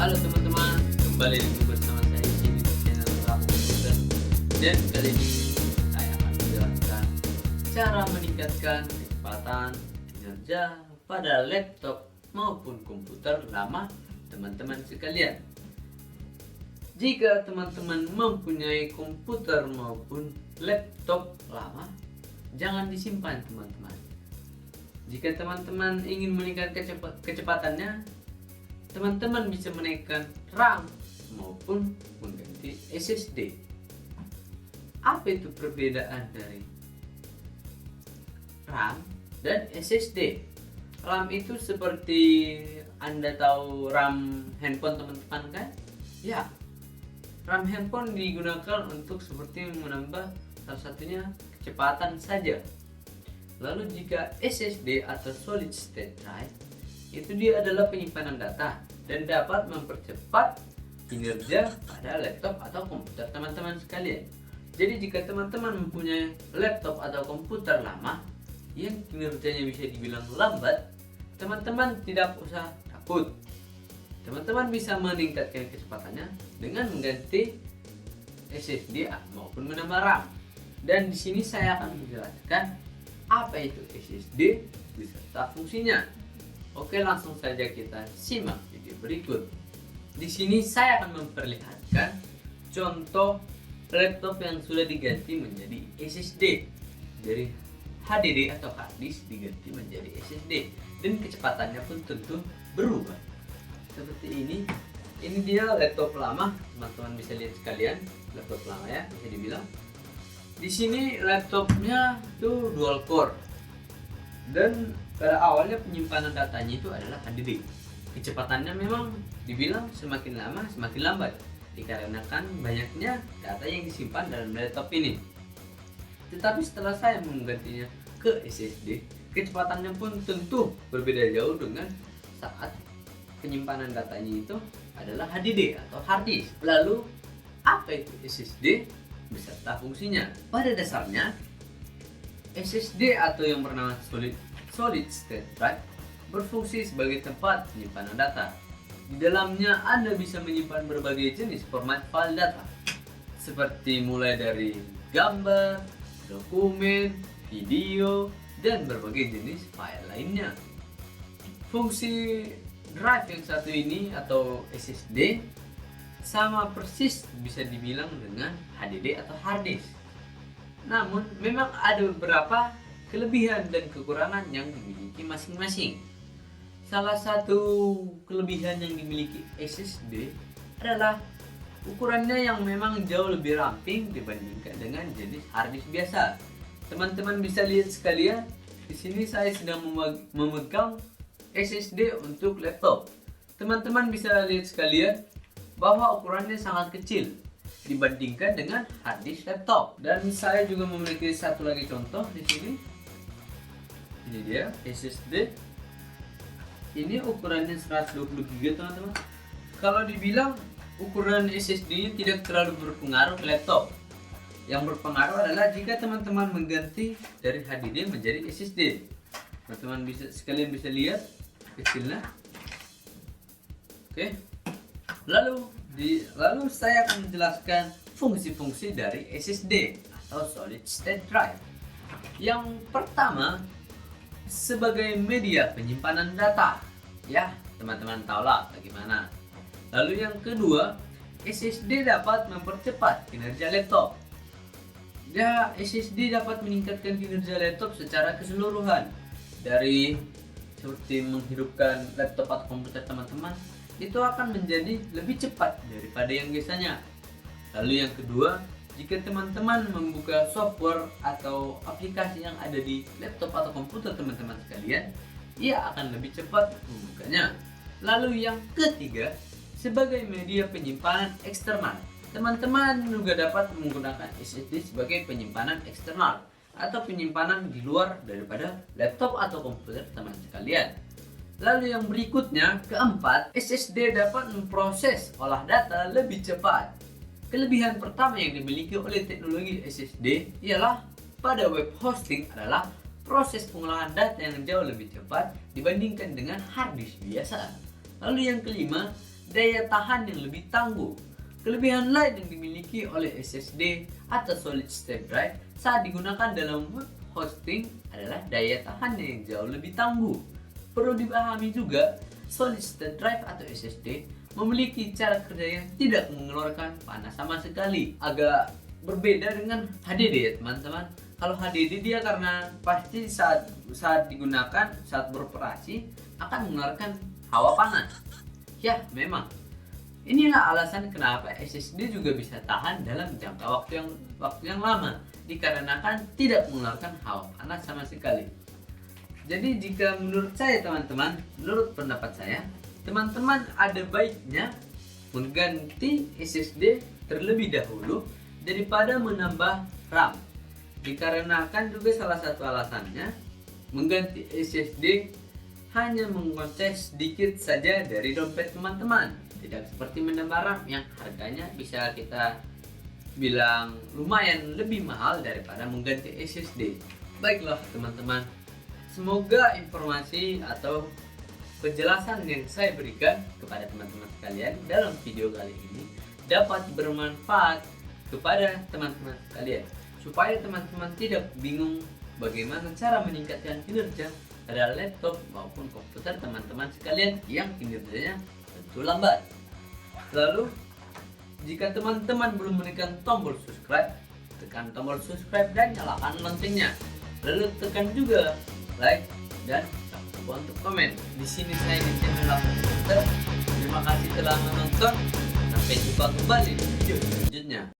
Halo teman-teman, kembali lagi bersama saya di sini di channel Ram Komputer. Dan kali ini saya akan menjelaskan cara meningkatkan kecepatan kinerja pada laptop maupun komputer lama teman-teman sekalian. Jika teman-teman mempunyai komputer maupun laptop lama, jangan disimpan teman-teman. Jika teman-teman ingin meningkatkan kecepatannya, teman-teman bisa menaikkan RAM maupun mengganti SSD. Apa itu perbedaan dari RAM dan SSD? RAM itu seperti Anda tahu RAM handphone teman-teman kan? Ya, RAM handphone digunakan untuk seperti menambah salah satunya kecepatan saja. Lalu jika SSD atau solid state drive, itu dia adalah penyimpanan data dan dapat mempercepat kinerja pada laptop atau komputer teman-teman sekalian. Jadi jika teman-teman mempunyai laptop atau komputer lama yang kinerjanya bisa dibilang lambat, teman-teman tidak usah takut. Teman-teman bisa meningkatkan kecepatannya dengan mengganti SSD maupun menambah RAM. Dan di sini saya akan menjelaskan apa itu SSD beserta fungsinya. Oke, langsung saja kita simak video berikut. Di sini saya akan memperlihatkan contoh laptop yang sudah diganti menjadi SSD. Dari HDD atau hard disk diganti menjadi SSD dan kecepatannya pun tentu berubah. Seperti ini. Ini dia laptop lama, teman-teman bisa lihat sekalian, laptop lama ya, bisa dibilang. Di sini laptopnya itu dual core dan pada awalnya penyimpanan datanya itu adalah HDD. Kecepatannya memang dibilang semakin lama semakin lambat dikarenakan banyaknya data yang disimpan dalam laptop ini. Tetapi setelah saya menggantinya ke SSD, kecepatannya pun tentu berbeda jauh dengan saat penyimpanan datanya itu adalah HDD atau hard disk. Lalu apa itu SSD beserta fungsinya? Pada dasarnya SSD atau yang bernama solid state drive berfungsi sebagai tempat penyimpanan data. Di dalamnya Anda bisa menyimpan berbagai jenis format file data seperti mulai dari gambar, dokumen, video, dan berbagai jenis file lainnya. Fungsi drive yang satu ini atau SSD sama persis bisa dibilang dengan HDD atau hard disk. Namun memang ada beberapa kelebihan dan kekurangan yang dimiliki masing-masing. Salah satu kelebihan yang dimiliki SSD adalah ukurannya yang memang jauh lebih ramping dibandingkan dengan jenis hard disk biasa. Teman-teman bisa lihat sekalian, di sini saya sedang memegang SSD untuk laptop. Teman-teman bisa lihat sekalian bahwa ukurannya sangat kecil dibandingkan dengan hard disk laptop. Dan saya juga memiliki satu lagi contoh di sini. Ini dia SSD. Ini ukurannya 120 GB teman-teman. Kalau dibilang ukuran SSD-nya tidak terlalu berpengaruh ke laptop. Yang berpengaruh adalah jika teman-teman mengganti dari HDD menjadi SSD. Teman-teman sekalian bisa lihat kecilnya. Oke. Lalu saya akan menjelaskan fungsi-fungsi dari SSD atau solid state drive. Yang pertama, sebagai media penyimpanan data. Ya, teman-teman tahulah bagaimana. Lalu yang kedua, SSD dapat mempercepat kinerja laptop. Ya, SSD dapat meningkatkan kinerja laptop secara keseluruhan. Dari seperti menghidupkan laptop atau komputer teman-teman, itu akan menjadi lebih cepat daripada yang biasanya. Lalu yang kedua, jika teman-teman membuka software atau aplikasi yang ada di laptop atau komputer teman-teman sekalian, ia akan lebih cepat membukanya. Lalu yang ketiga, sebagai media penyimpanan eksternal. Teman-teman juga dapat menggunakan SSD sebagai penyimpanan eksternal atau penyimpanan di luar daripada laptop atau komputer teman sekalian. Lalu yang berikutnya, keempat, SSD dapat memproses olah data lebih cepat. Kelebihan pertama yang dimiliki oleh teknologi SSD ialah pada web hosting adalah proses pengolahan data yang jauh lebih cepat dibandingkan dengan hard disk biasa. Lalu yang kelima, daya tahan yang lebih tangguh. Kelebihan lain yang dimiliki oleh SSD atau solid state drive saat digunakan dalam web hosting adalah daya tahannya yang jauh lebih tangguh. Perlu dipahami juga, solid state drive atau SSD memiliki cara kerja yang tidak mengeluarkan panas sama sekali. Agak berbeda dengan HDD ya teman-teman. Kalau HDD dia karena pasti saat digunakan, saat beroperasi akan mengeluarkan hawa panas. Ya memang, inilah alasan kenapa SSD juga bisa tahan dalam jangka waktu yang lama, dikarenakan tidak mengeluarkan hawa panas sama sekali. Jadi jika menurut saya teman-teman, menurut pendapat saya, teman-teman ada baiknya mengganti SSD terlebih dahulu daripada menambah RAM. Dikarenakan juga salah satu alasannya, mengganti SSD hanya mengoceh sedikit saja dari dompet teman-teman. Tidak seperti menambah RAM yang harganya bisa kita bilang lumayan lebih mahal daripada mengganti SSD. Baiklah teman-teman, semoga informasi atau penjelasan yang saya berikan kepada teman-teman sekalian dalam video kali ini dapat bermanfaat kepada teman-teman sekalian, supaya teman-teman tidak bingung bagaimana cara meningkatkan kinerja pada laptop maupun komputer teman-teman sekalian yang kinerjanya tentu lambat. Lalu, jika teman-teman belum menekan tombol subscribe, tekan tombol subscribe dan nyalakan loncengnya. Lalu tekan juga like dan jangan lupa untuk komen. Di sini saya di channel Laptop Komputer. Terima kasih telah menonton. Sampai jumpa kembali di video selanjutnya.